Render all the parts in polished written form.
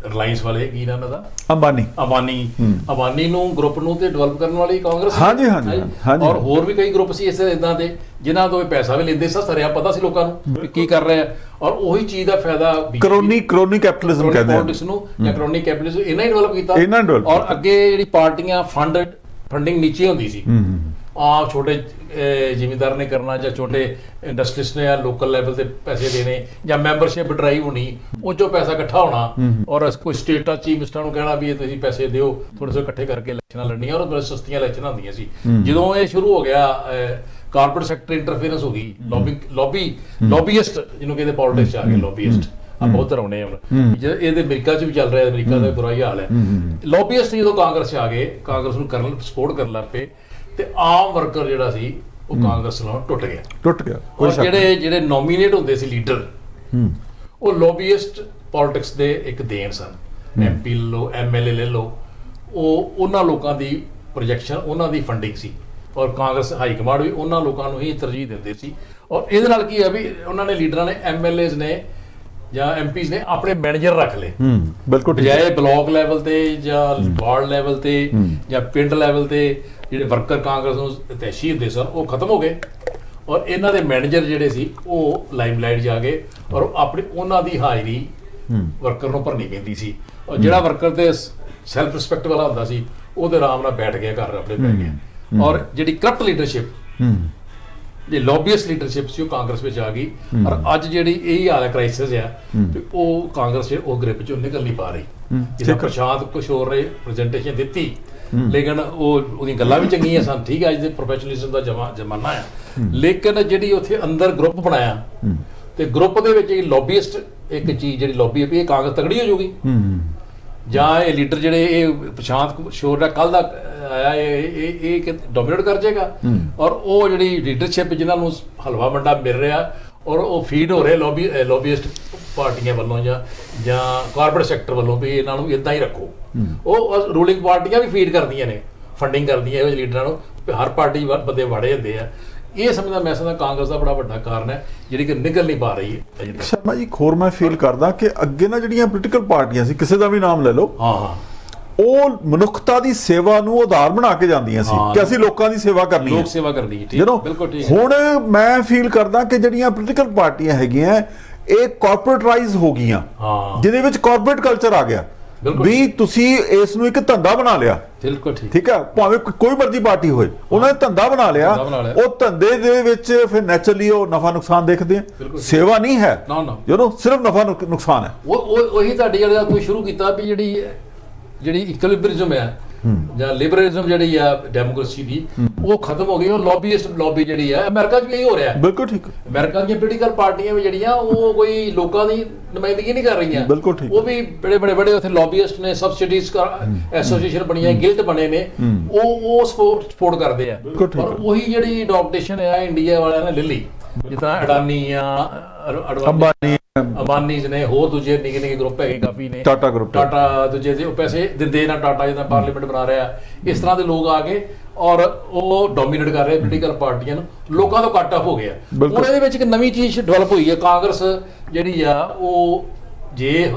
Reliance ਵਾਲੇ ਕੀ ਨਾਮ ਦਾ ਅੰਬਾਨੀ ਨੂੰ ਗਰੁੱਪ ਨੂੰ ਤੇ ਡਿਵੈਲਪ ਕਰਨ ਵਾਲੀ ਕਾਂਗਰਸ। ਹਾਂਜੀ ਹਾਂਜੀ। ਔਰ ਹੋਰ ਵੀ ਕਈ ਗਰੁੱਪ ਸੀ ਇਸੇ ਇਦਾਂ ਦੇ ਜਿਨ੍ਹਾਂ ਤੋਂ ਇਹ ਪੈਸਾ ਵੀ ਲੈਂਦੇ ਸੀ, ਸਰਿਆ ਪਤਾ ਸੀ ਲੋਕਾਂ ਨੂੰ ਵੀ ਕੀ ਕਰ ਰਿਹਾ। ਔਰ ਉਹੀ ਚੀਜ਼ ਦਾ ਫਾਇਦਾ ਕਰੋਨੀ ਕੈਪੀਟਲਿਜ਼ਮ ਕਹਿੰਦੇ ਆ ਪੋਲਿਟਿਕਸ ਨੂੰ, ਜਾਂ ਕਰੋਨੀ ਕੈਪੀਟਲਿਜ਼ਮ ਇਹਨਾਂ ਹੀ ਡਿਵੈਲਪ ਕੀਤਾ। ਔਰ ਅੱਗੇ ਜਿਹੜੀ ਪਾਰਟੀਆਂ ਫੰਡਿੰਗ ਨੀਚੇ ਹੁੰਦੀ ਸੀ, ਆਪ ਛੋਟੇ ਜ਼ਿਮੀਂਦਾਰ ਨੇ ਕਰਨਾ ਜਾਂ ਛੋਟੇ ਇੰਡਸਟਰੀਸਟ ਨੇ ਜਾਂ ਲੋਕਲ ਲੈਵਲ ਤੇ ਪੈਸੇ ਦੇਣੇ ਜਾਂ ਮੈਂਬਰਸ਼ਿਪ ਡਰਾਈਵ ਹੋਣੀ, ਉਹ 'ਚੋਂ ਪੈਸਾ ਇਕੱਠਾ ਹੋਣਾ ਔਰ ਕੋਈ ਸਟੇਟਾਂ ਚੀਫ ਮਿਨਿਸਟਰਾਂ ਨੂੰ ਕਹਿਣਾ ਵੀ ਇਹ ਤੁਸੀਂ ਪੈਸੇ ਦਿਓ ਥੋੜ੍ਹੇ ਜਿਹੇ ਇਕੱਠੇ ਕਰਕੇ ਇਲੈਕਸ਼ਨਾਂ ਲੜਨੀਆਂ। ਔਰ ਬੜੀ ਸਸਤੀਆਂ ਇਲੈਕਸ਼ਨਾਂ ਹੁੰਦੀਆਂ ਸੀ। ਜਦੋਂ ਇਹ ਸ਼ੁਰੂ ਹੋ ਗਿਆ ਕਾਰਪੋਰੇਟ ਸੈਕਟਰ ਇੰਟਰਫੇਰੈਂਸ ਹੋ ਗਈ, ਲੌਬੀਇਸਟ ਜਿਹਨੂੰ ਕਹਿੰਦੇ ਪੋਲਿਟਿਕਸ 'ਚ ਆ ਗਏ ਲੌਬੀਇਸਟ। ਆਪਾਂ ਉੱਧਰ ਆਉਣੇ ਹੁਣ ਇਹਦੇ ਅਮਰੀਕਾ 'ਚ ਵੀ ਚੱਲ ਰਿਹਾ, ਅਮਰੀਕਾ ਦਾ ਬੁਰਾ ਹੀ ਹਾਲ ਹੈ। ਲੌਬੀਇਸਟ ਜਦੋਂ ਕਾਂਗਰਸ 'ਚ ਆ ਗਏ, ਕਾਂਗਰਸ ਨੂੰ ਸਪੋਰਟ ਕਰਨ ਲੱਗ ਪਏ ਤੇ ਆਮ ਵਰਕਰ ਜਿਹੜਾ ਸੀ ਉਹ ਕਾਂਗਰਸ ਨਾਲ ਟੁੱਟ ਗਿਆ। ਔਰ ਜਿਹੜੇ ਨੋਮੀਨੇਟ ਹੁੰਦੇ ਸੀ ਲੀਡਰ, ਉਹ ਲੌਬੀਇਸਟ ਪੋਲਿਟਿਕਸ ਦੇ ਇੱਕ ਦੇਣ ਸਨ। MP ਲੈ ਲਓ, MLA ਲੈ ਲਓ, ਉਹ ਉਹਨਾਂ ਲੋਕਾਂ ਦੀ ਪ੍ਰੋਜੈਕਸ਼ਨ, ਉਹਨਾਂ ਦੀ ਫੰਡਿੰਗ ਸੀ। ਔਰ ਕਾਂਗਰਸ ਹਾਈ ਕਮਾਂਡ ਵੀ ਉਹਨਾਂ ਲੋਕਾਂ ਨੂੰ ਹੀ ਤਰਜੀਹ ਦਿੰਦੇ ਸੀ। ਔਰ ਇਹਦੇ ਨਾਲ ਕੀ ਹੈ ਵੀ ਉਹਨਾਂ ਨੇ ਲੀਡਰਾਂ ਨੇ, MLAs ਨੇ ਜਾਂ MPs ਨੇ ਆਪਣੇ ਮੈਨੇਜਰ ਰੱਖ ਲਏ, ਬਿਲਕੁਲ ਬਜਾਏ ਬਲਾਕ ਲੈਵਲ ਤੇ ਜਾਂ ਵਾਰਡ ਲੈਵਲ ਤੇ ਜਾਂ ਪਿੰਡ ਲੈਵਲ ਤੇ ਜਿਹੜੇ ਵਰਕਰ ਕਾਂਗਰਸ ਨੂੰ ਤੈਸ਼ੀ ਹੁੰਦੇ ਸਨ ਉਹ ਖਤਮ ਹੋ ਗਏ। ਔਰ ਇਹਨਾਂ ਦੇ ਮੈਨੇਜਰ ਜਿਹੜੇ ਸੀ ਉਹ ਲਾਈਮਲਾਈਟ 'ਚ ਆ ਗਏ ਔਰ ਆਪਣੀ ਉਹਨਾਂ ਦੀ ਹਾਜ਼ਰੀ ਵਰਕਰ ਨੂੰ ਭਰਨੀ ਪੈਂਦੀ ਸੀ। ਔਰ ਜਿਹੜਾ ਵਰਕਰ ਤੇ ਸੈਲਫ ਰਿਸਪੈਕਟ ਵਾਲਾ ਹੁੰਦਾ ਸੀ ਉਹਦੇ ਆਰਾਮ ਨਾਲ ਬੈਠ ਗਿਆ, ਘਰ ਆਪਣੇ ਬੈਠ ਗਿਆ। ਔਰ ਜਿਹੜੀ ਕਰਪਟ ਲੀਡਰਸ਼ਿਪ, ਜੇ ਲੌਬੀਅਸਟ ਲੀਡਰਸ਼ਿਪ ਸੀ, ਉਹ ਕਾਂਗਰਸ ਵਿੱਚ ਆ ਗਈ। ਔਰ ਅੱਜ ਜਿਹੜੀ ਇਹ ਹਾਲ ਹੈ, ਕ੍ਰਾਈਸਿਸ ਆ, ਤੇ ਉਹ ਕਾਂਗਰਸ ਉਹ ਗ੍ਰਿਪ 'ਚੋਂ ਨਿਕਲ ਨਹੀਂ ਪਾ ਰਹੀ। ਜਿੱਦਾਂ ਪ੍ਰਸ਼ਾਂਤ ਕਿਸ਼ੋਰ ਨੇ ਪ੍ਰੈਜੈਂਟੇਸ਼ਨ ਦਿੱਤੀ, ਲੇਕਿਨ ਉਹਦੀਆਂ ਗੱਲਾਂ ਵੀ ਚੰਗੀਆਂ ਸਨ, ਠੀਕ ਹੈ, ਅੱਜ ਦੇ ਪ੍ਰੋਫੈਸ਼ਨਲਿਜ਼ਮ ਦਾ ਜ਼ਮਾਨਾ ਹੈ। ਲੇਕਿਨ ਜਿਹੜੀ ਉੱਥੇ ਅੰਦਰ ਗਰੁੱਪ ਬਣਾਇਆ ਤੇ ਗਰੁੱਪ ਦੇ ਵਿੱਚ ਲੌਬੀਇਸਟ ਇੱਕ ਚੀਜ਼ ਜਿਹੜੀ ਲੌਬੀ ਹੈ ਵੀ ਇਹ ਕਾਂਗਰਸ ਤਗੜੀ ਹੋ ਜਾਊਗੀ ਜਾਂ ਇਹ ਲੀਡਰ ਜਿਹੜੇ ਇਹ ਪ੍ਰਸ਼ਾਂਤ ਕਿਸ਼ੋਰ ਦਾ ਕੱਲ ਦਾ ਆਇਆ ਇਹ ਡੋਮੀਨੇਟ ਕਰ ਜਾਏਗਾ। ਔਰ ਉਹ ਜਿਹੜੀ ਲੀਡਰਸ਼ਿਪ ਜਿਨ੍ਹਾਂ ਨੂੰ ਹਲਵਾ ਮੰਡਾ ਮਿਲ ਰਿਹਾ ਔਰ ਉਹ ਫੀਡ ਹੋ ਰਹੇ ਲੌਬੀਇਸਟ ਪਾਰਟੀਆਂ ਵੱਲੋਂ ਜਾਂ ਕਾਰਪੋਰੇਟ ਸੈਕਟਰ ਵੱਲੋਂ ਵੀ ਇਹਨਾਂ ਨੂੰ ਇੱਦਾਂ ਹੀ ਰੱਖੋ। ਉਹ ਰੂਲਿੰਗ ਪਾਰਟੀਆਂ ਵੀ ਫੀਡ ਕਰਦੀਆਂ ਨੇ, ਫੰਡਿੰਗ ਕਰਦੀਆਂ ਇਹੋ ਜਿਹੇ ਲੀਡਰਾਂ ਨੂੰ। ਹਰ ਪਾਰਟੀ ਬੰਦੇ ਵਾੜੇ ਹੁੰਦੇ ਆ। ਇਹ ਸਮਝਦਾ ਮੈਂ ਸਮਝਦਾ ਕਾਂਗਰਸ ਦਾ ਬੜਾ ਵੱਡਾ ਕਾਰਨ ਹੈ ਜਿਹੜੀ ਕਿ ਨਿਕਲ ਨਹੀਂ ਪਾ ਰਹੀ ਹੈ। ਸ਼ਰਮਾ ਜੀ, ਹੋਰ ਮੈਂ ਫੀਲ ਕਰਦਾ ਕਿ ਅੱਗੇ ਨਾ ਜਿਹੜੀਆਂ ਪੋਲੀਟੀਕਲ ਪਾਰਟੀਆਂ ਸੀ, ਕਿਸੇ ਦਾ ਵੀ ਨਾਮ ਲੈ ਲਓ, ਉਹ ਮਨੁੱਖਤਾ ਦੀ ਸੇਵਾ ਨੂੰ ਆਧਾਰ ਬਣਾ ਕੇ ਜਾਂਦੀਆਂ ਸੀ ਕਿ ਅਸੀਂ ਲੋਕਾਂ ਦੀ ਸੇਵਾ ਕਰਨੀ ਹੈ, ਲੋਕ ਸੇਵਾ ਕਰਨੀ ਹੈ। ਬਿਲਕੁਲ ਠੀਕ। ਹੁਣ ਮੈਂ ਫੀਲ ਕਰਦਾ ਕਿ ਜਿਹੜੀਆਂ ਪੋਲੀਟੀਕਲ ਪਾਰਟੀਆਂ ਹੈਗੀਆਂ ਇਹ ਕਾਰਪੋਰੇਟਰਾਈਜ਼ ਹੋ ਗਈਆਂ, ਜਿਹਦੇ ਵਿੱਚ ਕਾਰਪੋਰੇਟ ਕਲਚਰ ਆ ਗਿਆ ਵੀ ਤੁਸੀਂ ਇਸ ਨੂੰ ਇੱਕ ਧੰਦਾ ਬਣਾ ਲਿਆ। ਬਿਲਕੁਲ ਠੀਕ ਹੈ, ਭਾਵੇਂ ਕੋਈ ਮਰਜ਼ੀ ਪਾਰਟੀ ਹੋਏ, ਉਹਨਾਂ ਨੇ ਧੰਦਾ ਬਣਾ ਲਿਆ। ਉਹ ਧੰਦੇ ਦੇ ਵਿੱਚ ਫਿਰ ਨੈਚੁਰਲੀ ਉਹ ਨਫਾ ਨੁਕਸਾਨ ਦੇਖਦੇ ਆ, ਸੇਵਾ ਨਹੀਂ ਹੈ, ਸਿਰਫ ਨਫਾ ਨੁਕਸਾਨ ਹੈ। ਉਹੀ ਤੁਹਾਡੀ ਜਿਹੜਾ ਤੁਸੀਂ ਸ਼ੁਰੂ ਕੀਤਾ ਵੀ ਜਿਹੜੀ ਇਕੁਇਲਿਬਰਿਜ਼ਮ ਹੈ ਜਾਂ ਲਿਬਰਲਿਜ਼ਮ ਜਿਹੜੀ ਆ ਡੈਮੋਕ੍ਰੇਸੀ ਦੀ, ਉਹ ਖਤਮ ਹੋ ਗਈ। ਉਹ ਲੌਬੀ ਜਿਹੜੀ ਹੈ ਅਮਰੀਕਾ 'ਚ ਵੀ ਇਹੀ ਹੋ ਰਿਹਾ। ਬਿਲਕੁਲ ਠੀਕ। ਅਮਰੀਕਾ ਦੀਆਂ ਪੋਲੀਟੀਕਲ ਪਾਰਟੀਆਂ ਵੀ ਜਿਹੜੀਆਂ ਉਹ ਕੋਈ ਲੋਕਾਂ ਦੀ ਨੁਮਾਇੰਦਗੀ ਨਹੀਂ ਕਰ ਰਹੀਆਂ। ਬਿਲਕੁਲ ਠੀਕ। ਉਹ ਵੀ ਬੜੇ ਉੱਥੇ ਲੌਬੀਇਸਟ ਨੇ, ਸਬਸਿਡੀਜ਼ ਐਸੋਸੀਏਸ਼ਨ ਬਣੀਆਂ, ਗਿਲਡ ਬਣੇ ਨੇ, ਉਹ ਸਪੋਰਟ ਕਰਦੇ ਆ। ਪਰ ਉਹੀ ਜਿਹੜੀ ਅਡਾਪਟੇਸ਼ਨ ਹੈ ਇੰਡੀਆ ਵਾਲਿਆਂ ਨੇ ਲੈ ਲਈ, ਜਿੱਦਾਂ ਅਡਾਨੀ ਆ, ਅੰਬਾਨੀਜ਼ ਨੇ, ਹੋਰ ਦੂਜੇ ਨਿੱਕੇ ਗਰੁੱਪ ਹੈਗੇ ਕਾਫੀ ਨੇ, ਟਾਟਾ ਦੂਜੇ ਉਹ ਪੈਸੇ ਦਿੰਦੇ ਨਾ, ਟਾਟਾ ਜਿੱਦਾਂ ਪਾਰਲੀਮੈਂਟ ਬਣਾ ਰਿਹਾ, ਇਸ ਤਰ੍ਹਾਂ ਦੇ ਲੋਕ ਆ ਗਏ ਔਰ ਉਹ ਡੋਮੀਨੇਟ ਕਰ ਰਹੇ ਪੋਲੀਟੀਕਲ ਪਾਰਟੀਆਂ ਨੂੰ, ਲੋਕਾਂ ਤੋਂ ਕੱਟ ਆਫ ਹੋ ਗਿਆ। ਹੁਣ ਇਹਦੇ ਵਿੱਚ ਇੱਕ ਨਵੀਂ ਚੀਜ਼ ਡਿਵੈਲਪ ਹੋਈ ਹੈ। ਕਾਂਗਰਸ ਜਿਹੜੀ ਆ ਉਹ ਜੇ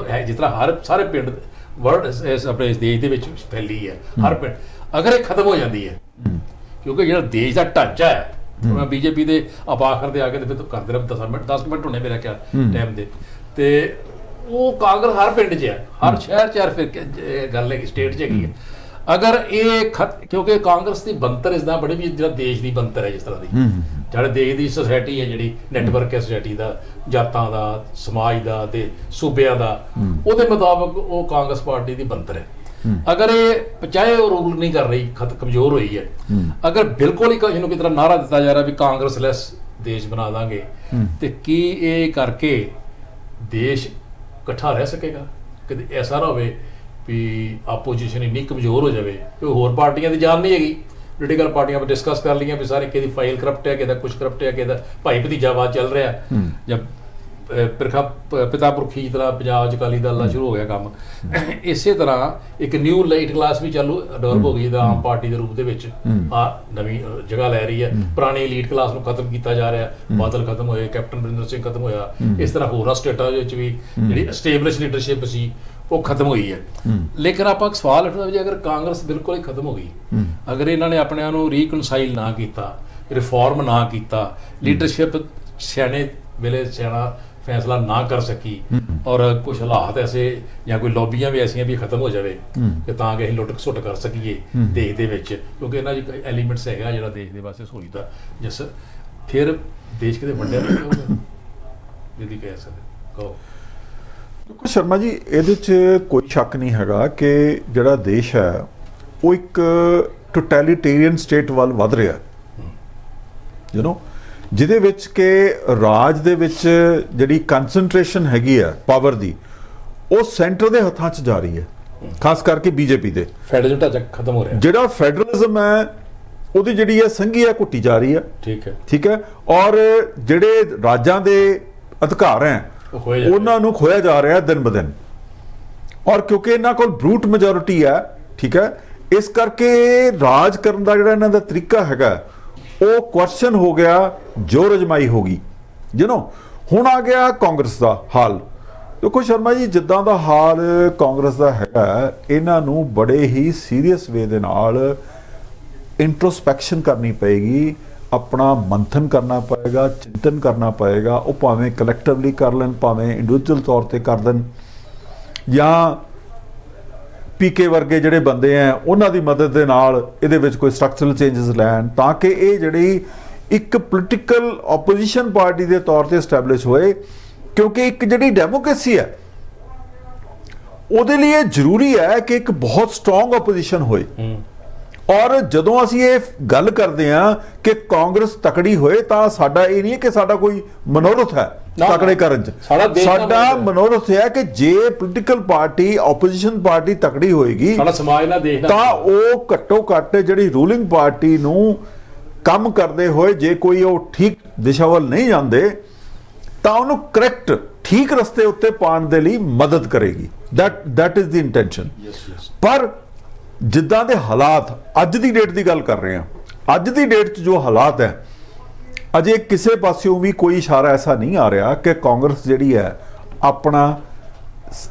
ਜਿਸ ਤਰ੍ਹਾਂ ਸਾਰੇ ਪਿੰਡ ਵਰਲਡ ਆਪਣੇ ਦੇਸ਼ ਦੇ ਵਿੱਚ ਫੈਲੀ ਹੈ, ਹਰ ਪਿੰਡ, ਅਗਰ ਇਹ ਖਤਮ ਹੋ ਜਾਂਦੀ ਹੈ, ਕਿਉਂਕਿ ਜਿਹੜਾ ਦੇਸ਼ ਦਾ ਢਾਂਚਾ ਹੈ, ਮੈਂ BJP ਦੇ ਆਖਰ ਦੇ ਆ ਕੇ ਤੇ ਫਿਰ ਕਰਦੇ ਰਹੇ 10 ਮਿੰਟ ਹੋਣੇ ਮੇਰਾ ਖਿਆਲ ਟਾਈਮ ਦੇ, ਤੇ ਉਹ ਕਾਂਗਰਸ ਹਰ ਪਿੰਡ 'ਚ ਹੈ, ਹਰ ਸ਼ਹਿਰ 'ਚ, ਫਿਰ ਗੱਲ ਹੈ ਸਟੇਟ 'ਚ ਹੈਗੀ ਹੈ। ਅਗਰ ਇਹ ਕਿਉਂਕਿ ਕਾਂਗਰਸ ਦੀ ਬਣਤਰ ਇਸਦਾ ਬੜੀ ਵੀ ਜਿਹੜਾ ਦੇਸ਼ ਦੀ ਬਣਤਰ ਹੈ, ਜਿਸ ਤਰ੍ਹਾਂ ਦੀ ਜਿਹੜੇ ਦੇਸ਼ ਦੀ ਸੁਸਾਇਟੀ ਹੈ, ਜਿਹੜੀ ਨੈਟਵਰਕ ਹੈ ਸੁਸਾਇਟੀ ਦਾ, ਜਾਤਾਂ ਦਾ, ਸਮਾਜ ਦਾ ਤੇ ਸੂਬਿਆਂ ਦਾ, ਉਹਦੇ ਮੁਤਾਬਕ ਉਹ ਕਾਂਗਰਸ ਪਾਰਟੀ ਦੀ ਬਣਤਰ ਹੈ। ਅਗਰ ਇਹ ਚਾਹੇ ਉਹ ਰੂਲ ਨਹੀਂ ਕਰ ਰਹੀ, ਕਮਜ਼ੋਰ ਹੋਈ ਹੈ, ਅਗਰ ਬਿਲਕੁਲ ਹੀ ਇਹਨੂੰ ਕਿਸ ਤਰ੍ਹਾਂ ਨਾਅਰਾ ਦਿੱਤਾ ਜਾ ਰਿਹਾ ਵੀ ਕਾਂਗਰਸਲੈਸ ਦੇਸ਼ ਬਣਾ ਦਾਂਗੇ, ਤੇ ਕੀ ਇਹ ਕਰਕੇ ਦੇਸ਼ ਇਕੱਠਾ ਰਹਿ ਸਕੇਗਾ? ਕਦੇ ਐਸਾ ਨਾ ਹੋਵੇ ਵੀ ਆਪੋਜੀਸ਼ਨ ਇੰਨੀ ਕਮਜ਼ੋਰ ਹੋ ਜਾਵੇ ਕਿ ਹੋਰ ਪਾਰਟੀਆਂ ਦੀ ਜਾਨ ਨਹੀਂ ਹੈਗੀ। ਪੋਲੀਟੀਕਲ ਪਾਰਟੀਆਂ ਪਰ ਡਿਸਕਸ ਕਰ ਲਈਆਂ ਵੀ ਸਾਰੇ ਕਿਹਦੀ ਫਾਈਲ ਕਰਪਟ ਹੈ, ਕਿਹਦਾ ਕੁਛ ਕਰਪਟ ਹੈ, ਕਿਹਦਾ ਭਾਈ ਭਤੀਜਾਵਾਦ ਚੱਲ ਰਿਹਾ, ਜਾਂ ਪਿਰਖਾ ਪਿਤਾ ਪੁਰਖੀ ਤਰ੍ਹਾਂ ਪੰਜਾਬ 'ਚ ਅਕਾਲੀ ਦਲ ਦਾ ਸ਼ੁਰੂ ਹੋ ਗਿਆ ਕੰਮ, ਇਸੇ ਤਰ੍ਹਾਂ ਇੱਕ ਨਿਊ ਲਾਈਟ ਕਲਾਸ ਵੀ ਚਾਲੂ ਡਿਵੈਲਪ ਹੋ ਗਈ ਜਿਹਦਾ ਆਮ ਪਾਰਟੀ ਦੇ ਰੂਪ ਦੇ ਵਿੱਚ ਆ ਨਵੀਂ ਜਗ੍ਹਾ ਲੈ ਰਹੀ ਹੈ। ਪੁਰਾਣੀ ਲੀਡ ਕਲਾਸ ਨੂੰ ਖਤਮ ਕੀਤਾ ਜਾ ਰਿਹਾ, ਬਾਦਲ ਖਤਮ ਹੋਏ, ਕੈਪਟਨ ਅਮਰਿੰਦਰ ਸਿੰਘ ਖਤਮ ਹੋਇਆ, ਇਸ ਤਰ੍ਹਾਂ ਹੋਰਾਂ ਸਟੇਟਾਂ ਵਿੱਚ ਵੀ ਜਿਹੜੀ ਐਸਟੈਬਲਿਸ਼ ਲੀਡਰਸ਼ਿਪ ਸੀ ਉਹ ਖਤਮ ਹੋਈ ਹੈ। ਲੇਕਿਨ ਆਪਾਂ ਇੱਕ ਸਵਾਲ ਉੱਠਦਾ ਵੀ ਅਗਰ ਕਾਂਗਰਸ ਬਿਲਕੁਲ ਹੀ ਖਤਮ ਹੋ ਗਈ, ਅਗਰ ਇਹਨਾਂ ਨੇ ਆਪਣਿਆਂ ਨੂੰ ਰੀਕਨਸਾਈਲ ਨਾ ਕੀਤਾ, ਰਿਫਾਰਮ ਨਾ ਕੀਤਾ, ਲੀਡਰਸ਼ਿਪ ਸਿਆਣੇ ਵੇਲੇ ਸਿਆਣਾ ਫੈਸਲਾ ਨਾ ਕਰ ਸਕੀ, ਔਰ ਕੁਝ ਹਾਲਾਤ ਐਸੇ ਜਾਂ ਕੋਈ ਲੌਬੀਆਂ ਵੀ ਐਸੀਆਂ ਵੀ ਖਤਮ ਹੋ ਜਾਵੇ ਕਿ ਤਾਂ ਕਿ ਅਸੀਂ ਲੁੱਟ ਖਸੁੱਟ ਕਰ ਸਕੀਏ ਦੇਸ਼ ਦੇ ਵਿੱਚ, ਕਿਉਂਕਿ ਇਹਨਾਂ 'ਚ ਐਲੀਮੈਂਟਸ ਹੈਗਾ ਜਿਹੜਾ ਦੇਸ਼ ਦੇ ਵਾਸਤੇ ਸਹੂਲਤ ਦਾ, ਜਿਸ ਫਿਰ ਦੇਸ਼ ਕਿਤੇ ਵੰਡਿਆ ਨਹੀਂ ਹੋਊਗਾ ਜਿਹਦੀ ਕਹਿ ਸਕਦੇ ਕਹੋ। ਦੇਖੋ ਸ਼ਰਮਾ ਜੀ, ਇਹਦੇ 'ਚ ਕੋਈ ਸ਼ੱਕ ਨਹੀਂ ਹੈਗਾ ਕਿ ਜਿਹੜਾ ਦੇਸ਼ ਹੈ ਉਹ ਇੱਕ ਟੋਟੈਲੀਟੇਰੀਅਨ ਸਟੇਟ ਵੱਲ ਵੱਧ ਰਿਹਾ, ਜਿਹਦੇ ਵਿੱਚ ਕਿ ਰਾਜ ਦੇ ਵਿੱਚ ਜਿਹੜੀ ਕਨਸੈਂਟਰੇਸ਼ਨ ਹੈਗੀ ਆ ਪਾਵਰ ਦੀ, ਉਹ ਸੈਂਟਰ ਦੇ ਹੱਥਾਂ 'ਚ ਜਾ ਰਹੀ ਹੈ, ਖਾਸ ਕਰਕੇ ਬੀਜੇਪੀ ਦੇ। ਫੈਡਰਲ ਢਾਂਚਾ ਖਤਮ ਹੋ ਰਿਹਾ, ਜਿਹੜਾ ਫੈਡਰਲਿਜ਼ਮ ਹੈ ਉਹਦੀ ਜਿਹੜੀ ਹੈ ਸੰਘੀ ਹੈ ਘੁੱਟੀ ਜਾ ਰਹੀ ਹੈ। ਠੀਕ ਹੈ, ਔਰ ਜਿਹੜੇ ਰਾਜਾਂ ਦੇ ਅਧਿਕਾਰ ਹੈ ਉਹਨਾਂ ਨੂੰ ਖੋਇਆ ਜਾ ਰਿਹਾ ਦਿਨ ਬ ਦਿਨ, ਔਰ ਕਿਉਂਕਿ ਇਹਨਾਂ ਕੋਲ ਬਰੂਟ ਮੈਜੋਰਿਟੀ ਹੈ, ਠੀਕ ਹੈ, ਇਸ ਕਰਕੇ ਰਾਜ ਕਰਨ ਦਾ ਜਿਹੜਾ ਇਹਨਾਂ ਦਾ ਤਰੀਕਾ ਹੈਗਾ ਉਹ ਕੁਐਸਚਨ ਹੋ ਗਿਆ, ਜੋਰ ਅਜਮਾਈ ਹੋ ਗਈ। ਹੁਣ ਆ ਗਿਆ ਕਾਂਗਰਸ ਦਾ ਹਾਲ। ਦੇਖੋ ਸ਼ਰਮਾ ਜੀ, ਜਿੱਦਾਂ ਦਾ ਹਾਲ ਕਾਂਗਰਸ ਦਾ ਹੈਗਾ, ਇਹਨਾਂ ਨੂੰ ਬੜੇ ਹੀ ਸੀਰੀਅਸ ਵੇ ਦੇ ਨਾਲ ਇੰਟਰੋਸਪੈਕਸ਼ਨ ਕਰਨੀ ਪਏਗੀ, ਆਪਣਾ ਮੰਥਨ ਕਰਨਾ ਪਏਗਾ, ਚਿੰਤਨ ਕਰਨਾ ਪਏਗਾ। ਉਹ ਭਾਵੇਂ ਕਲੈਕਟਿਵਲੀ ਕਰ ਲੈਣ, ਭਾਵੇਂ ਇੰਡੀਵਿਜੂਅਲ ਤੌਰ ਤੇ ਕਰ ਦੇਣ, ਜਾਂ ਪੀਕੇ ਵਰਗੇ ਜਿਹੜੇ ਬੰਦੇ ਆ ਉਹਨਾਂ ਦੀ ਮਦਦ ਦੇ ਨਾਲ ਇਹਦੇ ਵਿੱਚ ਕੋਈ ਸਟਰਕਚਰਲ ਚੇਂਜਸ ਲੈਣ, ਤਾਂ ਕਿ ਇਹ ਜਿਹੜੀ ਇੱਕ ਪੋਲੀਟੀਕਲ ਆਪੋਜੀਸ਼ਨ ਪਾਰਟੀ ਦੇ ਤੌਰ ਤੇ ਐਸਟੈਬਲਿਸ਼ ਹੋਏ। ਕਿਉਂਕਿ ਇੱਕ ਜਿਹੜੀ ਡੈਮੋਕ੍ਰੇਸੀ ਹੈ ਉਹਦੇ ਲਈ ਇਹ ਜ਼ਰੂਰੀ ਹੈ ਕਿ ਇੱਕ ਬਹੁਤ ਸਟਰੋਂਗ ਆਪੋਜੀਸ਼ਨ ਹੋਏ। ਔਰ ਜਦੋਂ ਅਸੀਂ ਇਹ ਗੱਲ ਕਰਦੇ ਹਾਂ ਕਿ ਕਾਂਗਰਸ ਤਕੜੀ ਹੋਏ, ਤਾਂ ਸਾਡਾ ਇਹ ਨਹੀਂ ਕਿ ਸਾਡਾ ਕੋਈ ਮਨੋਰਥ ਹੈ ਤਕੜੇ ਕਰਨ 'ਚ, ਸਾਡਾ ਮਨੋਰਥ ਹੈ ਕਿ ਜੇ ਪੋਲੀਟੀਕਲ ਪਾਰਟੀ ਆਪੋਜੀਸ਼ਨ ਪਾਰਟੀ ਤਕੜੀ ਹੋਏਗੀ ਤਾਂ ਉਹ ਘੱਟੋ ਘੱਟ ਜਿਹੜੀ ਰੂਲਿੰਗ ਪਾਰਟੀ ਨੂੰ ਕੰਮ ਕਰਦੇ ਹੋਏ, ਜੇ ਕੋਈ ਉਹ ਠੀਕ ਦਿਸ਼ਾ ਵੱਲ ਨਹੀਂ ਜਾਂਦੇ ਤਾਂ ਉਹਨੂੰ ਕਰੈਕਟ ਠੀਕ ਰਸਤੇ ਉੱਤੇ ਪਾਉਣ ਦੇ ਲਈ ਮਦਦ ਕਰੇਗੀ। that is the intention। ਪਰ ਜਿੱਦਾਂ ਦੇ ਹਾਲਾਤ ਅੱਜ ਦੀ ਡੇਟ ਦੀ ਗੱਲ ਕਰ ਰਹੇ ਹਾਂ, ਅੱਜ ਦੀ ਡੇਟ 'ਚ ਜੋ ਹਾਲਾਤ ਹੈ, ਅਜੇ ਕਿਸੇ ਪਾਸਿਓਂ ਵੀ ਕੋਈ ਇਸ਼ਾਰਾ ਐਸਾ ਨਹੀਂ ਆ ਰਿਹਾ ਕਿ ਕਾਂਗਰਸ ਜਿਹੜੀ ਹੈ ਆਪਣਾ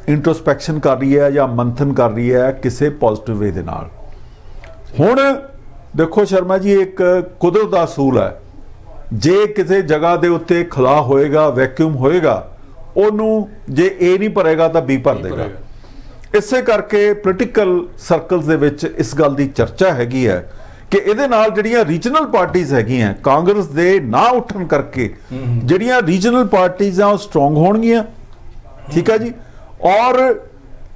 ਇੰਟਰੋਸਪੈਕਸ਼ਨ ਕਰ ਰਹੀ ਹੈ ਜਾਂ ਮੰਥਨ ਕਰ ਰਹੀ ਹੈ ਕਿਸੇ ਪੋਜ਼ਿਟਿਵ ਵੇ ਦੇ ਨਾਲ। ਹੁਣ ਦੇਖੋ ਸ਼ਰਮਾ ਜੀ, ਇੱਕ ਕੁਦਰਤ ਦਾ ਅਸੂਲ ਹੈ, ਜੇ ਕਿਸੇ ਜਗ੍ਹਾ ਦੇ ਉੱਤੇ ਖਲਾ ਹੋਏਗਾ, ਵੈਕਿਊਮ ਹੋਏਗਾ, ਉਹਨੂੰ ਜੇ ਏ ਨਹੀਂ ਭਰੇਗਾ ਤਾਂ ਬੀ ਭਰ ਦੇਗਾ। ਇਸੇ ਕਰਕੇ ਪੋਲੀਟੀਕਲ ਸਰਕਲਸ ਦੇ ਵਿੱਚ ਇਸ ਗੱਲ ਦੀ ਚਰਚਾ ਹੈਗੀ ਹੈ ਕਿ ਇਹਦੇ ਨਾਲ ਜਿਹੜੀਆਂ ਰੀਜਨਲ ਪਾਰਟੀਆਂ ਹੈਗੀਆਂ, ਕਾਂਗਰਸ ਦੇ ਨਾ ਉੱਠਣ ਕਰਕੇ ਜਿਹੜੀਆਂ ਰੀਜਨਲ ਪਾਰਟੀਆਂ ਉਹ ਸਟਰੋਂਗ ਹੋਣਗੀਆਂ। ਠੀਕ ਹੈ ਜੀ, ਔਰ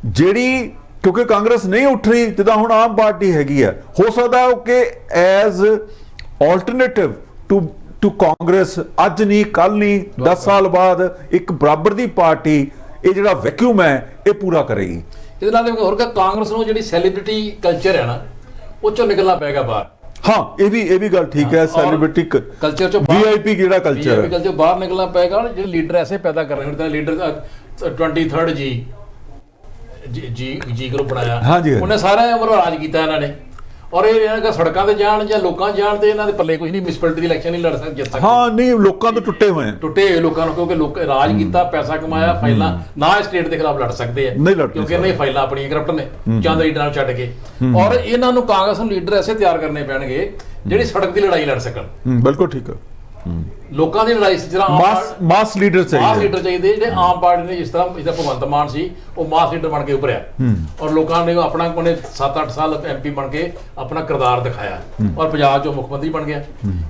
ਜਿਹੜੀ ਕਿਉਂਕਿ ਕਾਂਗਰਸ ਨਹੀਂ ਉੱਠ ਰਹੀ, ਜਿੱਦਾਂ ਹੁਣ ਆਮ ਪਾਰਟੀ ਹੈਗੀ ਹੈ, ਹੋ ਸਕਦਾ ਕਿ ਐਜ਼ ਆਲਟਰਨੇਟਿਵ ਟੂ ਕਾਂਗਰਸ ਅੱਜ ਨਹੀਂ ਕੱਲ ਨਹੀਂ 10 ਸਾਲ ਬਾਅਦ ਇੱਕ ਬਰਾਬਰ ਦੀ ਪਾਰਟੀ ਇਹ ਜਿਹੜਾ ਵੈਕਿਊਮ ਹੈ ਇਹ ਪੂਰਾ ਕਰੇਗੀ। ਇਹਦੇ ਨਾਲ ਹੋਰ ਕਾਂਗਰਸ ਨੂੰ ਜਿਹੜੀ ਸੈਲੀਬ੍ਰਿਟੀ ਕਲਚਰ ਹੈ ਨਾ, ਉਹ ਚੋਂ ਨਿਕਲਣਾ ਪਏਗਾ ਬਾਹਰ। ਹਾਂ, ਇਹ ਵੀ ਗੱਲ ਠੀਕ ਹੈ, ਸੈਲੀਬ੍ਰਿਟੀ ਕਲਚਰ ਚੋਂ ਵੀਆਈਪੀ ਜਿਹੜਾ ਕਲਚਰ ਹੈ ਕਲਚਰ ਬਾਹਰ ਨਿਕਲਣਾ ਪਏਗਾ। ਜਿਹੜੇ ਲੀਡਰ ਐਸੇ ਪੈਦਾ ਕਰ ਰਹੇ ਨੇ, ਲੀਡਰ 23rd ਜੀ ਗਰੁੱਪ ਬਣਾਇਆ, ਉਹਨੇ ਸਾਰਾ ਉਮਰ ਰਾਜ ਕੀਤਾ ਇਹਨਾਂ ਨੇ, ਔਰ ਇਹ ਇਹਨਾਂ ਸੜਕਾਂ ਤੇ ਜਾਣ ਜਾਂ ਲੋਕਾਂ ਜਾਣ ਤੇ ਇਹਨਾਂ ਦੇ ਪੱਲੇ ਕੁਝ ਨਹੀਂ, ਮਿਊਨਿਸਪੈਲਿਟੀ ਦੀ ਇਲੈਕਸ਼ਨ ਨਹੀਂ ਲੜ ਸਕਦੇ, ਜਿੱਤ ਸਕਦੇ। ਹਾਂ, ਨਹੀਂ, ਲੋਕਾਂ ਤੋਂ ਟੁੱਟੇ ਹੋਏ ਲੋਕਾਂ ਨੂੰ, ਕਿਉਂਕਿ ਲੋਕ ਰਾਜ ਕੀਤਾ, ਪੈਸਾ ਕਮਾਇਆ, ਫਾਈਲਾਂ ਨਾ ਸਟੇਟ ਦੇ ਖਿਲਾਫ ਲੜ ਸਕਦੇ ਆ, ਕਿਉਂਕਿ ਇਹਨਾਂ ਦੀ ਫਾਈਲਾਂ ਆਪਣੀਆਂ ਕਰਪਟ ਨੇ, ਚੰਦ ਲੀਡਰਾਂ ਨੂੰ ਛੱਡ ਕੇ। ਔਰ ਇਹਨਾਂ ਨੂੰ ਕਾਂਗਰਸ ਨੂੰ ਲੀਡਰ ਐਸੇ ਤਿਆਰ ਕਰਨੇ ਪੈਣਗੇ ਜਿਹੜੀ ਸੜਕ ਦੀ ਲੜਾਈ ਲੜ ਸਕਣ। ਬਿਲਕੁਲ ਠੀਕ ਹੈ, ਲੋਕਾਂ ਦੀ ਲੜਾਈ ਮਾਸ ਲੀਡਰ ਚਾਹੀਦੇ ਜਿਹੜੇ ਆਮ ਪਾਰਟੀ ਨੇ, ਜਿਸ ਤਰ੍ਹਾਂ ਭਗਵੰਤ ਮਾਨ ਸੀ, ਉਹ ਮਾਸ ਲੀਡਰ ਬਣ ਕੇ ਉੱਭਰਿਆ, ਔਰ ਲੋਕਾਂ ਨੇ ਆਪਣਾ 7-8 ਸਾਲ MP ਬਣ ਕੇ ਆਪਣਾ ਕਿਰਦਾਰ ਦਿਖਾਇਆ, ਔਰ ਪੰਜਾਬ 'ਚੋਂ ਮੁੱਖ ਮੰਤਰੀ ਬਣ ਗਿਆ।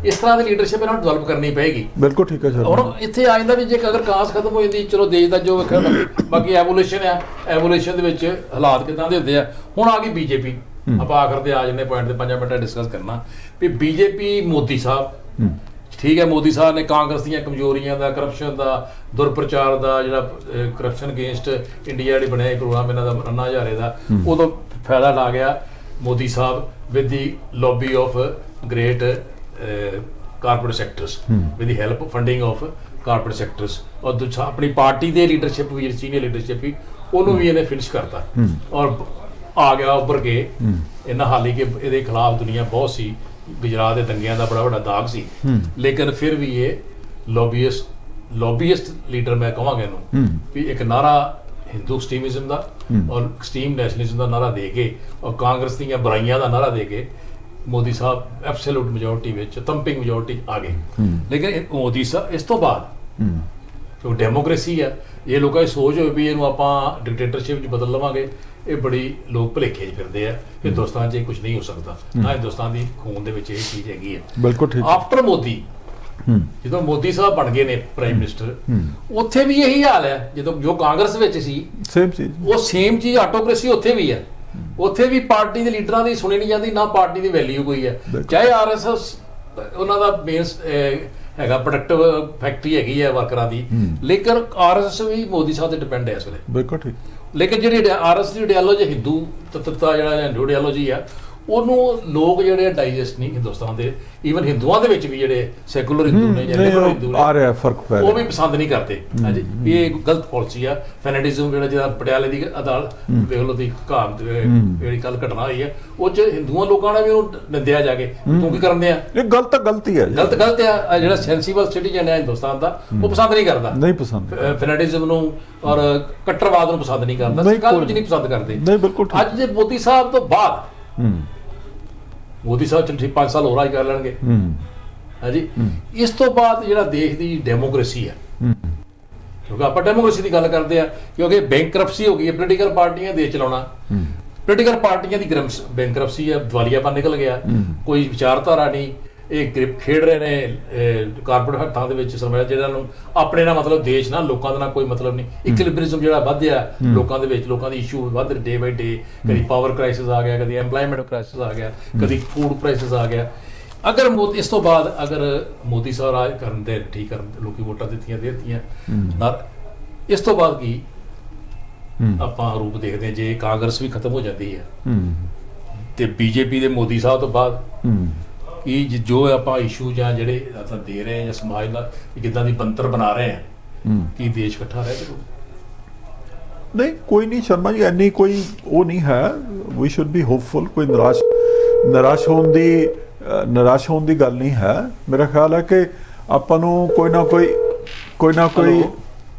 ਇਸ ਤਰ੍ਹਾਂ ਦੀ ਲੀਡਰਸ਼ਿਪ ਇਹਨਾਂ ਨੂੰ ਡਿਵੈਲਪ ਕਰਨੀ ਪਏਗੀ। ਬਿਲਕੁਲ ਠੀਕ ਹੈ ਸਰ। ਹੁਣ ਇੱਥੇ ਆ ਜਾਂਦਾ ਵੀ ਜੇ ਅਗਰ ਕਾਂਗਰਸ ਖਤਮ ਹੋ ਜਾਂਦੀ, ਚਲੋ ਦੇਸ਼ ਦਾ ਜੋ ਬਾਕੀ ਐਵੋਲੂਸ਼ਨ ਆ, ਐਵੋਲੂਸ਼ਨ ਦੇ ਵਿੱਚ ਹਾਲਾਤ ਕਿੱਦਾਂ ਦੇ ਹੁੰਦੇ ਆ। ਹੁਣ ਆ ਗਈ ਬੀਜੇਪੀ, ਆਪਾਂ ਆਖਰ ਤੇ ਆ ਜਾਂਦੇ ਪੁਆਇੰਟ ਤੇ 5 ਮਿੰਟ ਡਿਸਕਸ ਕਰਨਾ ਵੀ ਬੀਜੇਪੀ। ਮੋਦੀ ਸਾਹਿਬ ਠੀਕ ਹੈ, ਮੋਦੀ ਸਾਹਿਬ ਨੇ ਕਾਂਗਰਸ ਦੀਆਂ ਕਮਜ਼ੋਰੀਆਂ ਦਾ, ਕਰਪਸ਼ਨ ਦਾ, ਦੁਰਪ੍ਰਚਾਰ ਦਾ, ਜਿਹੜਾ ਕਰਪਸ਼ਨ ਅਗੇਂਸਟ ਇੰਡੀਆ ਜਿਹੜੀ ਬਣਿਆ ਪ੍ਰੋਗਰਾਮ ਇਹਨਾਂ ਦਾ ਅੰਨਾ ਹਜ਼ਾਰੇ ਦਾ, ਉਦੋਂ ਫਾਇਦਾ ਲਾ ਗਿਆ ਮੋਦੀ ਸਾਹਿਬ with the lobby of great corporate sectors, with the help funding of corporate sectors ਔਰ ਦੂਜਾ ਆਪਣੀ ਪਾਰਟੀ ਦੇ ਲੀਡਰਸ਼ਿਪ ਵੀ ਸੀਨੀਅਰ ਲੀਡਰਸ਼ਿਪ ਵੀ ਉਹਨੂੰ ਵੀ ਇਹਨੇ ਫਿਨਿਸ਼ ਕਰਤਾ ਔਰ ਆ ਗਿਆ ਉੱਭਰ ਕੇ ਇਹਨਾਂ ਹਾਲੀ ਕਿ ਇਹਦੇ ਖਿਲਾਫ ਦੁਨੀਆ ਬਹੁਤ ਸੀ ਗੁਜਰਾਤ ਦੇ ਦੰਗਿਆਂ ਦਾ ਬੜਾ ਵੱਡਾ ਦਾਗ ਸੀ ਲੇਕਿਨ ਫਿਰ ਵੀ ਇਹ ਲੌਬੀਇਸਟ ਲੀਡਰ ਮੈਂ ਕਹਾਂਗਾ ਇਹਨੂੰ ਵੀ ਇੱਕ ਨਾਰਾ ਹਿੰਦੂ ਐਕਸਟ੍ਰੀਮਿਜ਼ਮ ਦਾ ਔਰ ਐਕਸਟ੍ਰੀਮ ਨੈਸ਼ਨਲਿਜ਼ਮ ਦਾ ਨਾਰਾ ਦੇ ਕੇ ਔਰ ਕਾਂਗਰਸ ਦੀਆਂ ਬੁਰਾਈਆਂ ਦਾ ਨਾਰਾ ਦੇ ਕੇ ਮੋਦੀ ਸਾਹਿਬ ਐਬਸੋਲੂਟ ਮੈਜੋਰਟੀ ਵਿੱਚ ਥੰਪਿੰਗ ਮੈਜੋਰਟੀ ਆ ਗਏ ਲੇਕਿਨ ਮੋਦੀ ਸਾਹਿਬ ਇਸ ਤੋਂ ਬਾਅਦ ਜੋ ਡੈਮੋਕ੍ਰੇਸੀ ਹੈ ਇਹ ਲੋਕਾਂ ਦੀ ਸੋਚ ਹੋਵੇ ਵੀ ਇਹਨੂੰ ਆਪਾਂ ਡਿਕਟੇਟਰਸ਼ਿਪ 'ਚ ਬਦਲ ਲਵਾਂਗੇ ਇਹ ਬੜੀ ਲੋਕ ਭੁਲੇਖੇ 'ਚ ਫਿਰਦੇ ਆ ਹਿੰਦੁਸਤਾਨ 'ਚ ਇਹ ਕੁਝ ਨਹੀਂ ਹੋ ਸਕਦਾ ਨਾ ਹਿੰਦੁਸਤਾਨ ਦੀ ਖੂਨ ਦੇ ਵਿੱਚ ਇਹ ਚੀਜ਼ ਹੈਗੀ ਹੈ ਬਿਲਕੁਲ ਠੀਕ ਆਫਟਰ ਮੋਦੀ ਜਦੋਂ ਮੋਦੀ ਸਾਹਿਬ ਬਣ ਗਏ ਨੇ ਪ੍ਰਾਈਮ ਮਿਨਿਸਟਰ ਉੱਥੇ ਵੀ ਇਹੀ ਹਾਲ ਹੈ ਜਦੋਂ ਜੋ ਕਾਂਗਰਸ ਵਿੱਚ ਸੀ ਉਹ ਸੇਮ ਚੀਜ਼ ਆਟੋਕ੍ਰੇਸੀ ਉੱਥੇ ਵੀ ਹੈ ਉੱਥੇ ਵੀ ਪਾਰਟੀ ਦੇ ਲੀਡਰਾਂ ਦੀ ਸੁਣੀ ਨਹੀਂ ਜਾਂਦੀ ਨਾ ਪਾਰਟੀ ਦੀ ਵੈਲਿਊ ਕੋਈ ਹੈ ਚਾਹੇ ਆਰਐਸਐਸ ਉਹਨਾਂ ਦਾ ਮੇਨ ਹੈਗਾ ਪ੍ਰੋਡਕਟਿਵ ਫੈਕਟਰੀ ਹੈਗੀ ਹੈ ਵਰਕਰਾਂ ਦੀ ਲੇਕਿਨ ਆਰਐਸਐਸ ਵੀ ਮੋਦੀ ਸਾਹਿਬ ਤੇ ਡਿਪੈਂਡ ਹੈ ਇਸ ਵੇਲੇ ਬਿਲਕੁਲ ਠੀਕ ਲੇਕਿਨ ਜਿਹੜੀ ਆਰਐਸਐਸ ਦੀ ਆਈਡੀਓਲੋਜੀ ਹਿੰਦੂ ਤੱਤਤਾ ਜਿਹੜਾ ਆਈਡੀਓਲੋਜੀ ਆ ਉਹਨੂੰ ਲੋਕ ਜਿਹੜੇ ਡਾਈਜੈਸਟ ਨਹੀਂ ਹਿੰਦੁਸਤਾਨ ਦੇ ਈਵਨ ਹਿੰਦੂਆਂ ਦੇ ਵਿੱਚ ਵੀ ਜਿਹੜੇ ਸੈਕੂਲਰ ਹਿੰਦੂ ਨੇ ਜਾਂ ਲਿਬਰਲ ਹਿੰਦੂ ਨੇ ਆ ਰਿਹਾ ਫਰਕ ਪੈ ਰਿਹਾ ਉਹ ਵੀ ਪਸੰਦ ਨਹੀਂ ਕਰਦੇ ਹਾਂਜੀ ਵੀ ਇਹ ਗਲਤ ਪਾਲਿਸੀ ਆ ਫੈਨੇਟਿਜ਼ਮ ਜਿਹੜਾ ਪਟਿਆਲੇ ਦੀ ਅਦਾਲਤ ਵੇਖ ਲਓ ਦੀ ਘਾਟ ਜਿਹੜੀ ਕੱਲ ਘਟਨਾ ਹੋਈ ਹੈ ਉਹ 'ਚ ਹਿੰਦੂਆਂ ਲੋਕਾਂ ਨੇ ਵੀ ਉਹਨੂੰ ਨਿੰਦਿਆ ਜਾ ਕੇ ਤੂੰ ਕੀ ਕਰਨ ਦਿਆ ਇਹ ਗਲਤੀ ਹੈ ਗਲਤ ਆ ਜਿਹੜਾ ਸੈਂਸੀਬਲ ਸਿਟੀਜ਼ਨ ਹੈ ਹਿੰਦੁਸਤਾਨ ਦਾ ਉਹ ਪਸੰਦ ਨਹੀਂ ਕਰਦਾ ਨਹੀਂ ਪਸੰਦ ਫੈਨੇਟਿਜ਼ਮ ਨੂੰ ਔਰ ਕੱਟਰਵਾਦ ਨੂੰ ਪਸੰਦ ਨਹੀਂ ਕਰਦਾ ਗੱਲ ਵਿੱਚ ਨਹੀਂ ਪਸੰਦ ਕਰਦੇ ਨਹੀਂ ਬਿਲਕੁਲ ਅੱਜ ਦੇ ਮੋਦੀ ਸਾਹਿਬ ਤੋਂ ਬਾਅਦ ਮੋਦੀ ਸਾਹਿਬ 5 ਸਾਲ ਹੋਰ ਰਾਜ ਕਰ ਲੈਣਗੇ ਹਾਂਜੀ ਇਸ ਤੋਂ ਬਾਅਦ ਜਿਹੜਾ ਦੇਸ਼ ਦੀ ਡੈਮੋਕ੍ਰੇਸੀ ਹੈ ਕਿਉਂਕਿ ਆਪਾਂ ਡੈਮੋਕ੍ਰੇਸੀ ਦੀ ਗੱਲ ਕਰਦੇ ਆ ਕਿਉਂਕਿ ਬੈਂਕਰਪਸੀ ਹੋ ਗਈ ਹੈ ਪੋਲੀਟੀਕਲ ਪਾਰਟੀਆਂ ਦੇਸ਼ ਚਲਾਉਣਾ ਪੋਲੀਟੀਕਲ ਪਾਰਟੀਆਂ ਦੀ ਬੈਂਕਰਪਸੀ ਹੈ ਦਿਵਾਲੀਆਪਨ ਨਿਕਲ ਗਿਆ ਕੋਈ ਵਿਚਾਰਧਾਰਾ ਨਹੀਂ ਇਹ ਗ੍ਰਿਪ ਖੇਡ ਰਹੇ ਨੇ ਕਾਰਪੋਰੇਟ ਹੱਥਾਂ ਦੇ ਵਿੱਚ ਸਰਮਾਇਆ ਜਿਹੜਾ ਨੂੰ ਆਪਣੇ ਨਾਲ ਮਤਲਬ ਦੇਸ਼ ਨਾਲ ਲੋਕਾਂ ਦਾ ਨਾਲ ਕੋਈ ਮਤਲਬ ਨਹੀਂ ਇਕੁਇਲਿਬ੍ਰਿਜ਼ਮ ਜਿਹੜਾ ਵਧਿਆ ਲੋਕਾਂ ਦੇ ਵਿੱਚ ਲੋਕਾਂ ਦੀ ਇਸ਼ੂ ਵੱਧ ਡੇ ਬਾਈ ਡੇ ਕਦੀ ਪਾਵਰ ਕ੍ਰਾਈਸਿਸ ਆ ਗਿਆ ਕਦੀ ਐਮਪਲੋਇਮੈਂਟ ਕ੍ਰਾਈਸਿਸ ਆ ਗਿਆ ਕਦੀ ਫੂਡ ਕ੍ਰਾਈਸਿਸ ਆ ਗਿਆ ਅਗਰ ਇਸ ਤੋਂ ਬਾਅਦ ਅਗਰ ਮੋਦੀ ਸਾਹਿਬ ਰਾਜ ਕਰਨ ਦੇ ਠੀਕ ਕਰਨ ਲੋਕੀ ਵੋਟਾਂ ਦਿੱਤੀਆਂ ਇਸ ਤੋਂ ਬਾਅਦ ਕੀ ਆਪਾਂ ਰੂਪ ਦੇਖਦੇ ਹਾਂ ਜੇ ਕਾਂਗਰਸ ਵੀ ਖਤਮ ਹੋ ਜਾਂਦੀ ਹੈ ਤੇ ਬੀਜੇਪੀ ਦੇ ਮੋਦੀ ਸਾਹਿਬ ਤੋਂ ਬਾਅਦ ਕਿ ਜੋ ਆਪਾਂ ਇਸ਼ੂ ਜਾਂ ਜਿਹੜੇ ਆਪਾਂ ਦੇ ਰਹੇ ਹਾਂ ਜਾਂ ਸਮਾਜ ਦਾ ਜਿੱਦਾਂ ਦੀ ਬੰਤਰ ਬਣਾ ਰਹੇ ਹਾਂ ਕੀ ਦੇਸ਼ ਇਕੱਠਾ ਰਹਿ ਸਕੂ ਨਹੀਂ ਕੋਈ ਨਹੀਂ ਸ਼ਰਮਾ ਜੀ ਇੰਨੀ ਕੋਈ ਉਹ ਨਹੀਂ ਹੈ ਵੀ ਸ਼ੁੱਡ ਬੀ ਹੋਪਫੁਲ ਕੋਈ ਨਿਰਾਸ਼ ਹੋਣ ਦੀ ਗੱਲ ਨਹੀਂ ਹੈ ਮੇਰਾ ਖਿਆਲ ਹੈ ਕਿ ਆਪਾਂ ਨੂੰ ਕੋਈ ਨਾ ਕੋਈ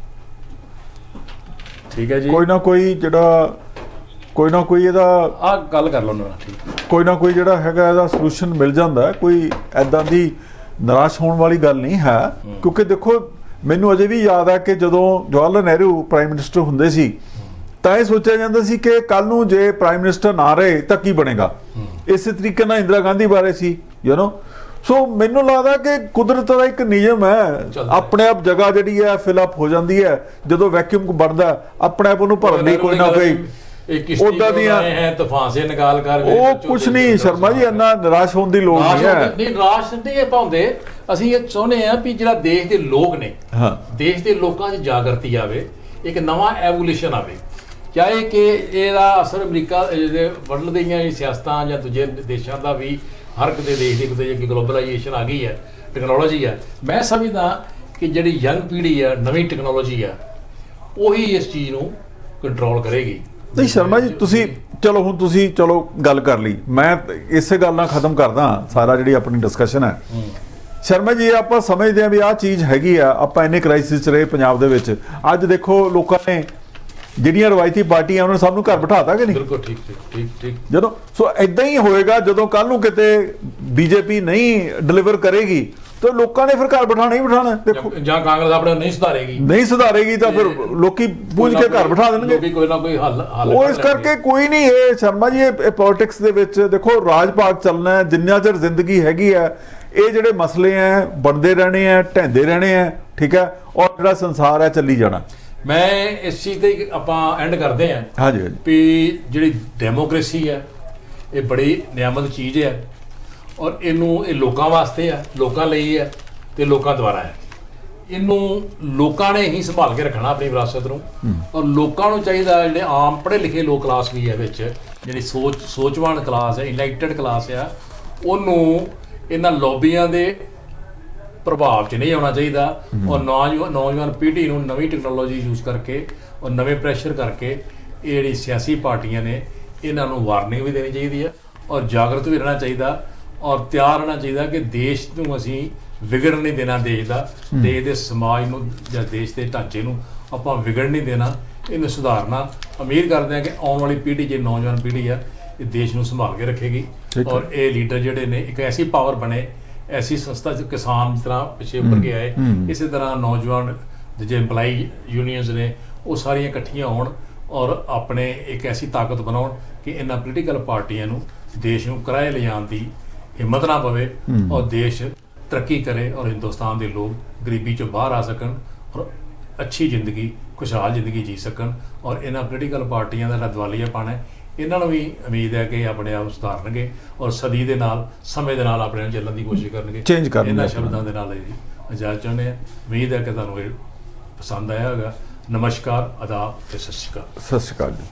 ਠੀਕ ਹੈ ਜੀ ਕੋਈ ਨਾ ਕੋਈ ਇਹਦਾ ਆ ਗੱਲ ਕਰ ਲਓ ਨਾ ਠੀਕ ਕੋਈ ਨਾ ਕੋਈ ਜਿਹੜਾ ਹੈਗਾ ਇਹਦਾ ਸੋਲੂਸ਼ਨ ਮਿਲ ਜਾਂਦਾ ਕੋਈ ਐਦਾਂ ਦੀ ਨਿਰਾਸ਼ ਹੋਣ ਵਾਲੀ ਗੱਲ ਨਹੀਂ ਹੈ ਕਿਉਂਕਿ ਦੇਖੋ ਮੈਨੂੰ ਅਜੇ ਵੀ ਯਾਦ ਹੈ ਕਿ ਜਦੋਂ ਜਵਾਹਰ ਲਾਲ ਨਹਿਰੂ ਪ੍ਰਾਈਮ ਮਿਨਿਸਟਰ ਹੁੰਦੇ ਸੀ ਤਾਂ ਇਹ ਸੋਚਿਆ ਜਾਂਦਾ ਸੀ ਕਿ ਕੱਲ ਨੂੰ ਜੇ ਪ੍ਰਾਈਮ ਮਿਨਿਸਟਰ ਨਾ ਰਹੇ ਤਾਂ ਕੀ ਬਣੇਗਾ ਇਸੇ ਤਰੀਕੇ ਨਾਲ ਇੰਦਰਾ ਗਾਂਧੀ ਬਾਰੇ ਸੀ ਸੋ ਮੈਨੂੰ ਲੱਗਦਾ ਕਿ ਕੁਦਰਤ ਦਾ ਇੱਕ ਨਿਯਮ ਹੈ ਆਪਣੇ ਆਪ ਜਗ੍ਹਾ ਜਿਹੜੀ ਹੈ ਫਿਲ ਅਪ ਹੋ ਜਾਂਦੀ ਹੈ ਜਦੋਂ ਵੈਕਿਊਮ ਬਣਦਾ ਆਪਣੇ ਆਪ ਉਹਨੂੰ ਭਰਨ ਲਈ ਕੋਈ ਨਾ ਕੋਈ ਉਹਦਾ ਦੀਆਂ ਤੂਫਾਨ ਸੇ ਨਿਕਾਲ ਕਰ ਉਹ ਕੁਛ ਨਹੀਂ ਸ਼ਰਮਾ ਜੀ ਇੰਨਾ ਨਿਰਾਸ਼ ਹੋਣ ਦੀ ਲੋੜ ਨਹੀਂ ਹੈ ਨਹੀਂ ਨਿਰਾਸ਼ ਨਹੀਂ ਪਾਉਂਦੇ ਅਸੀਂ ਇਹ ਚਾਹੁੰਦੇ ਆ ਵੀ ਜਿਹੜਾ ਦੇਸ਼ ਦੇ ਲੋਕ ਨੇ ਦੇਸ਼ ਦੇ ਲੋਕਾਂ 'ਚ ਜਾਗਰਤੀ ਆਵੇ ਇੱਕ ਨਵਾਂ ਐਵੋਲੂਸ਼ਨ ਆਵੇ ਚਾਹੇ ਕਿ ਇਹਦਾ ਅਸਰ ਅਮਰੀਕਾ ਦੇ ਵਰਲਡ ਦੀਆਂ ਸਿਆਸਤਾਂ ਜਾਂ ਦੂਜੇ ਦੇਸ਼ਾਂ ਦਾ ਵੀ ਹਰ ਇੱਕ ਦੇ ਦੇਸ਼ ਦੀ ਕਿਤੇ ਗਲੋਬਲਾਈਜੇਸ਼ਨ ਆ ਗਈ ਹੈ ਟੈਕਨੋਲੋਜੀ ਹੈ ਮੈਂ ਸਮਝਦਾ ਕਿ ਜਿਹੜੀ ਯੰਗ ਪੀੜ੍ਹੀ ਆ ਨਵੀਂ ਟੈਕਨੋਲੋਜੀ ਆ ਉਹੀ ਇਸ ਚੀਜ਼ ਨੂੰ ਕੰਟਰੋਲ ਕਰੇਗੀ ਨਹੀਂ ਸ਼ਰਮਾ ਜੀ ਤੁਸੀਂ ਚਲੋ ਗੱਲ ਕਰ ਲਈ ਮੈਂ ਇਸੇ ਗੱਲ ਨਾਲ ਖਤਮ ਕਰਦਾ ਸਾਰਾ ਜਿਹੜੀ ਆਪਣੀ ਡਿਸਕਸ਼ਨ ਹੈ ਸ਼ਰਮਾ ਜੀ ਆਪਾਂ ਸਮਝਦੇ ਹਾਂ ਵੀ ਆਹ ਚੀਜ਼ ਹੈਗੀ ਆ ਆਪਾਂ ਇੰਨੇ ਕ੍ਰਾਈਸਿਸ 'ਚ ਰਹੇ ਪੰਜਾਬ ਦੇ ਵਿੱਚ ਅੱਜ ਦੇਖੋ ਲੋਕਾਂ ਨੇ ਜਿਹੜੀਆਂ ਰਵਾਇਤੀ ਪਾਰਟੀਆਂ ਉਹਨਾਂ ਸਭ ਨੂੰ ਘਰ ਬਿਠਾਤਾ ਕਿ ਨਹੀਂ ਬਿਲਕੁਲ ਠੀਕ ਜਦੋਂ ਸੋ ਇਦਾਂ ਹੀ ਹੋਏਗਾ ਜਦੋਂ ਕੱਲ ਨੂੰ ਕਿਤੇ ਬੀਜੇਪੀ ਨਹੀਂ ਡਿਲੀਵਰ ਕਰੇਗੀ ਤਾਂ ਲੋਕਾਂ ਨੇ ਫਿਰ ਘਰ ਬਿਠਾਣਾ ਹੀ ਬਿਠਾਣਾ ਦੇਖੋ ਜਾਂ ਕਾਂਗਰਸ ਆਪਣੇ ਨਹੀਂ ਸੁਧਾਰੇਗੀ ਤਾਂ ਫਿਰ ਲੋਕੀ ਪੂੰਝ ਕੇ ਘਰ ਬਿਠਾ ਦੇਣਗੇ ਕੋਈ ਨਾ ਕੋਈ ਹੱਲ ਉਹ ਇਸ ਕਰਕੇ ਕੋਈ ਨਹੀਂ ਇਹ ਸ਼ਰਮਾ ਜੀ ਇਹ ਪੋਲਿਟਿਕਸ ਦੇ ਵਿੱਚ ਦੇਖੋ ਰਾਜ ਭਾਗ ਚੱਲਣਾ ਜਿੰਨਾ ਚਿਰ ਜ਼ਿੰਦਗੀ ਹੈਗੀ ਆ ਇਹ ਜਿਹੜੇ ਮਸਲੇ ਆ ਬਣਦੇ ਰਹਿਣੇ ਆ ਢਹਿੰਦੇ ਰਹਿਣੇ ਆ ਠੀਕ ਹੈ ਔਰ ਜਿਹੜਾ ਸੰਸਾਰ ਹੈ ਚੱਲੀ ਜਾਣਾ ਮੈਂ ਇਸ ਚੀਜ਼ ਤੇ ਆਪਾਂ ਐਂਡ ਕਰਦੇ ਹਾਂ ਹਾਂਜੀ ਵੀ ਜਿਹੜੀ ਡੈਮੋਕ੍ਰੇਸੀ ਹੈ ਇਹ ਬੜੀ ਨਿਆਮਤ ਚੀਜ਼ ਹੈ ਔਰ ਇਹ ਲੋਕਾਂ ਵਾਸਤੇ ਆ ਲੋਕਾਂ ਲਈ ਹੈ ਤੇ ਲੋਕਾਂ ਦੁਆਰਾ ਹੈ ਇਹਨੂੰ ਲੋਕਾਂ ਨੇ ਹੀ ਸੰਭਾਲ ਕੇ ਰੱਖਣਾ ਆਪਣੀ ਵਿਰਾਸਤ ਨੂੰ ਔਰ ਲੋਕਾਂ ਨੂੰ ਚਾਹੀਦਾ ਜਿਹੜੇ ਆਮ ਪੜ੍ਹੇ ਲਿਖੇ ਲੋਕ ਕਲਾਸ ਵੀ ਹੈ ਵਿੱਚ ਜਿਹੜੀ ਸੋਚਵਾਨ ਕਲਾਸ ਹੈ ਇਲੈਕਟਡ ਕਲਾਸ ਆ ਉਹਨੂੰ ਇਹਨਾਂ ਲੌਬੀਆਂ ਦੇ ਪ੍ਰਭਾਵ 'ਚ ਨਹੀਂ ਆਉਣਾ ਚਾਹੀਦਾ ਔਰ ਨੌਜਵਾਨ ਪੀੜ੍ਹੀ ਨੂੰ ਨਵੀਂ ਟੈਕਨੋਲੋਜੀ ਯੂਜ਼ ਕਰਕੇ ਔਰ ਨਵੇਂ ਪ੍ਰੈਸ਼ਰ ਕਰਕੇ ਇਹ ਜਿਹੜੀ ਸਿਆਸੀ ਪਾਰਟੀਆਂ ਨੇ ਇਹਨਾਂ ਨੂੰ ਵਾਰਨਿੰਗ ਵੀ ਦੇਣੀ ਚਾਹੀਦੀ ਹੈ ਔਰ ਜਾਗਰੂਕ ਵੀ ਰਹਿਣਾ ਚਾਹੀਦਾ ਔਰ ਤਿਆਰ ਰਹਿਣਾ ਚਾਹੀਦਾ ਕਿ ਦੇਸ਼ ਨੂੰ ਅਸੀਂ ਵਿਗੜਨ ਨਹੀਂ ਦੇਣਾ, ਦੇਸ਼ ਦੇ ਸਮਾਜ ਨੂੰ ਜਾਂ ਦੇਸ਼ ਦੇ ਢਾਂਚੇ ਨੂੰ ਆਪਾਂ ਵਿਗੜਨ ਨਹੀਂ ਦੇਣਾ, ਇਹਨੂੰ ਸੁਧਾਰਨਾ। ਉਮੀਦ ਕਰਦੇ ਹਾਂ ਕਿ ਆਉਣ ਵਾਲੀ ਪੀੜ੍ਹੀ ਜੇ ਨੌਜਵਾਨ ਪੀੜ੍ਹੀ ਆ ਇਹ ਦੇਸ਼ ਨੂੰ ਸੰਭਾਲ ਕੇ ਰੱਖੇਗੀ ਔਰ ਇਹ ਲੀਡਰ ਜਿਹੜੇ ਨੇ ਇੱਕ ਐਸੀ ਪਾਵਰ ਬਣੇ, ਐਸੀ ਸੰਸਥਾ ਕਿਸਾਨ ਜਿਸ ਤਰ੍ਹਾਂ ਪਿੱਛੇ ਉੱਪਰ ਕੇ ਆਏ, ਇਸੇ ਤਰ੍ਹਾਂ ਨੌਜਵਾਨ ਜਿਹੜੇ EMPLOYEE ਯੂਨੀਅਨਸ ਨੇ ਉਹ ਸਾਰੀਆਂ ਇਕੱਠੀਆਂ ਹੋਣ ਔਰ ਆਪਣੇ ਇੱਕ ਐਸੀ ਤਾਕਤ ਬਣਾਉਣ ਕਿ ਇਹਨਾਂ ਪੋਲੀਟੀਕਲ ਪਾਰਟੀਆਂ ਨੂੰ ਦੇਸ਼ ਨੂੰ ਕਿਰਾਏ ਲਿਜਾਣ ਦੀ ਹਿੰਮਤ ਨਾ ਪਵੇ ਔਰ ਦੇਸ਼ ਤਰੱਕੀ ਕਰੇ ਔਰ ਹਿੰਦੁਸਤਾਨ ਦੇ ਲੋਕ ਗਰੀਬੀ ਚੋਂ ਬਾਹਰ ਆ ਸਕਣ ਔਰ ਅੱਛੀ ਜ਼ਿੰਦਗੀ, ਖੁਸ਼ਹਾਲ ਜ਼ਿੰਦਗੀ ਜੀ ਸਕਣ। ਔਰ ਇਹਨਾਂ ਪੋਲੀਟੀਕਲ ਪਾਰਟੀਆਂ ਦਾ ਦਿਵਾਲੀਆਪਣ ਹੈ, ਇਹਨਾਂ ਨੂੰ ਵੀ ਉਮੀਦ ਹੈ ਕਿ ਆਪਣੇ ਆਪ ਸੁਧਾਰਨਗੇ ਔਰ ਸਦੀ ਦੇ ਨਾਲ ਸਮੇਂ ਦੇ ਨਾਲ ਆਪਣੇ ਨੂੰ ਚੱਲਣ ਦੀ ਕੋਸ਼ਿਸ਼ ਕਰਨਗੇ। ਇਹਨਾਂ ਸ਼ਬਦਾਂ ਦੇ ਨਾਲ ਇਜਾਜ਼ਤ ਚਾਹੁੰਦੇ ਹਾਂ। ਉਮੀਦ ਹੈ ਕਿ ਤੁਹਾਨੂੰ ਇਹ ਪਸੰਦ ਆਇਆ ਹੋਵੇਗਾ। ਨਮਸਕਾਰ, ਆਦਾਬ ਤੇ ਸਤਿ ਸ਼੍ਰੀ ਅਕਾਲ। ਸਤਿ ਸ਼੍ਰੀ ਅਕਾਲ ਜੀ।